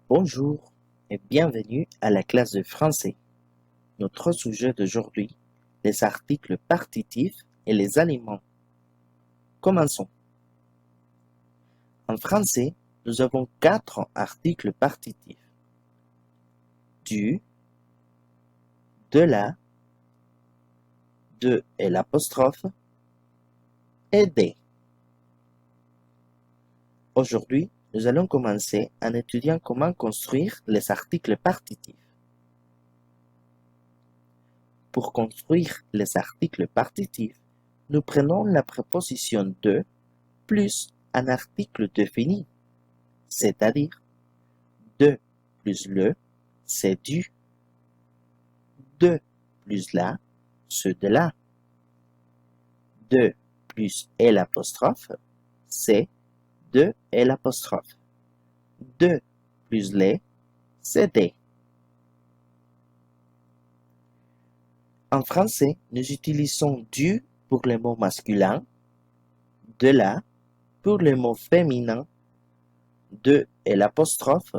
Bonjour et bienvenue à la classe de français. Notre sujet d'aujourd'hui, les articles partitifs et les aliments. Commençons. En français, nous avons 4 articles partitifs. Du, de la, de et l'apostrophe, et des. Aujourd'hui, nous allons commencer en étudiant comment construire les articles partitifs. Pour construire les articles partitifs, nous prenons la préposition de plus un article défini, c'est-à-dire de plus le, c'est du, de plus la, ce de là, de plus et l'apostrophe, c'est de et l'apostrophe, de plus les, c'est des. En français, nous utilisons du pour les mots masculins, de la pour les mots féminins, de et l'apostrophe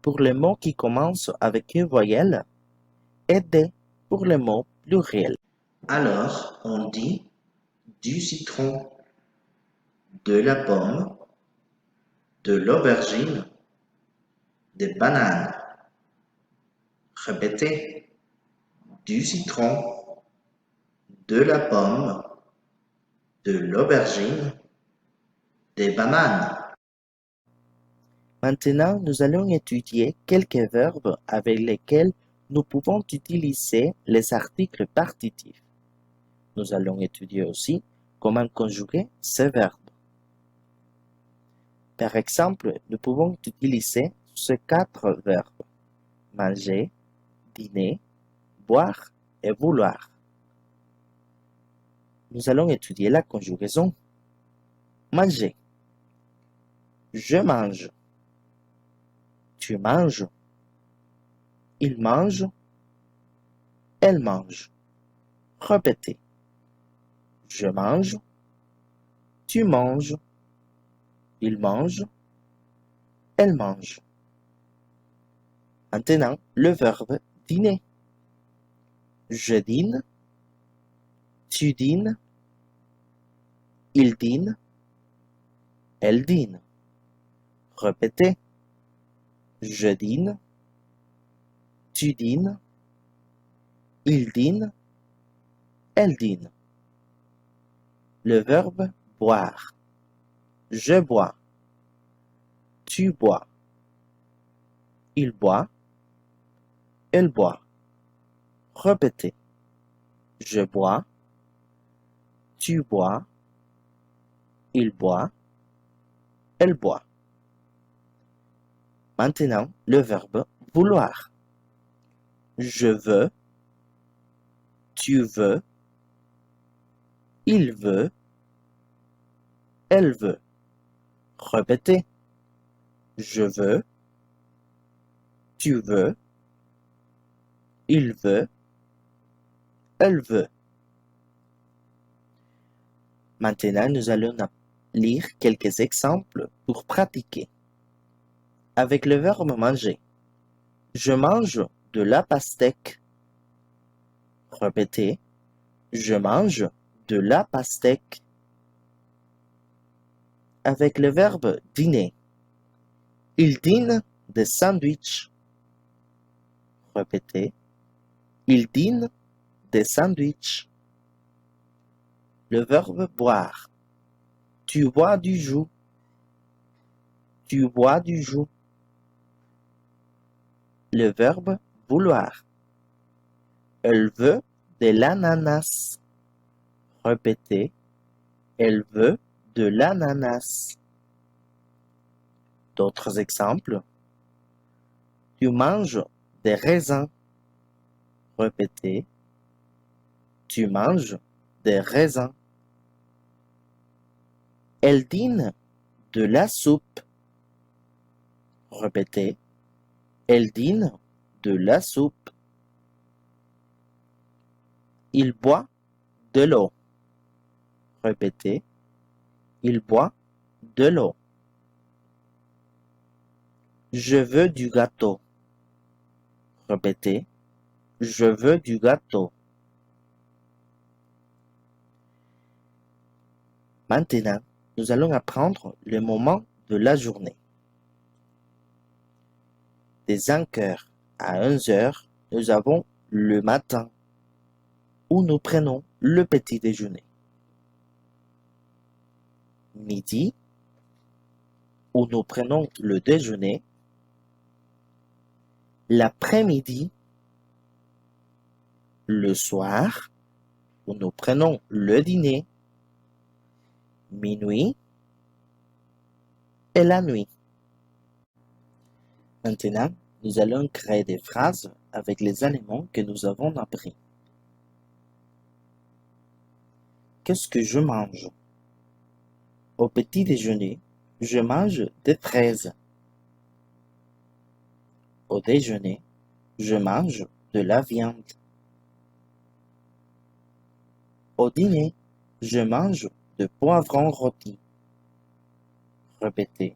pour les mots qui commencent avec une voyelle et des pour les mots pluriels. Alors, on dit du citron, de la pomme, de l'aubergine, des bananes. Répétez, du citron, de la pomme, de l'aubergine, des bananes. Maintenant, nous allons étudier quelques verbes avec lesquels nous pouvons utiliser les articles partitifs. Nous allons étudier aussi comment conjuguer ces verbes. Par exemple, nous pouvons utiliser ces 4 verbes: manger, dîner, boire et vouloir. Nous allons étudier la conjugaison. Manger. Je mange. Tu manges. Il mange. Elle mange. Répétez. Je mange. Tu manges. Il mange. Elle mange. Maintenant, le verbe dîner. Je dîne. Tu dînes. Il dîne. Elle dîne. Répétez. Je dîne. Tu dînes. Il dîne. Elle dîne. Le verbe boire. Je bois. Tu bois. Il boit. Elle boit. Répétez. Je bois. Tu bois. Il boit. Elle boit. Maintenant, le verbe vouloir. Je veux. Tu veux. Il veut. Elle veut. Répétez. Je veux. Tu veux. Il veut. Elle veut. Maintenant, nous allons lire quelques exemples pour pratiquer. Avec le verbe manger. Je mange de la pastèque. Répétez. Je mange de la pastèque. Avec le verbe dîner. Il dîne des sandwichs. Répétez. Il dîne des sandwichs. Le verbe boire. Tu bois du jus. Tu bois du jus. Le verbe vouloir. Elle veut de l'ananas. Répétez. Elle veut de l'ananas. D'autres exemples. Tu manges des raisins. Répétez. Tu manges des raisins. Elle dîne de la soupe. Répétez. Elle dîne de la soupe. Il boit de l'eau. Répétez. Il boit de l'eau. Je veux du gâteau. Répétez. Je veux du gâteau. Maintenant, nous allons apprendre le moment de la journée. De 5 heures à 11 heures, nous avons le matin, où nous prenons le petit déjeuner. Midi, où nous prenons le déjeuner. L'après-midi, le soir, où nous prenons le dîner. Minuit et la nuit. Maintenant, nous allons créer des phrases avec les éléments que nous avons appris. Qu'est-ce que je mange? Au petit déjeuner, je mange des fraises. Au déjeuner, je mange de la viande. Au dîner, je mange de poivrons rôtis. Répétez.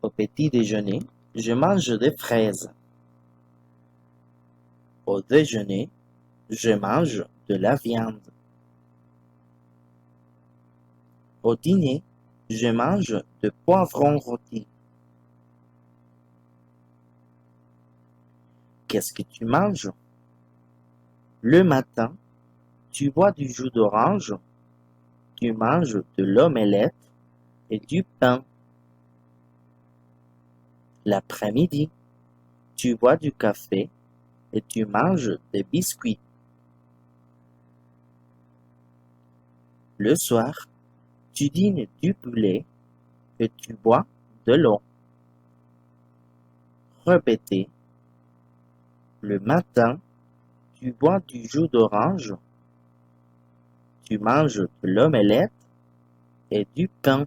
Au petit déjeuner, je mange des fraises. Au déjeuner, je mange de la viande. Au dîner, je mange de poivrons rôtis. Qu'est-ce que tu manges? Le matin, tu bois du jus d'orange, tu manges de l'omelette et du pain. L'après-midi, tu bois du café et tu manges des biscuits. Le soir, tu dînes du poulet et tu bois de l'eau. Répétez. Le matin, tu bois du jus d'orange, tu manges de l'omelette et du pain.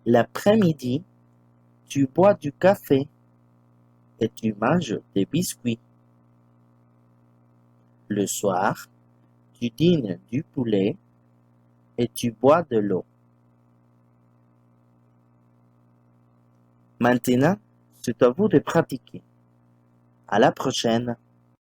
L'après-midi, tu bois du café et tu manges des biscuits. Le soir, tu dînes du poulet et tu bois de l'eau. Maintenant, c'est à vous de pratiquer. À la prochaine.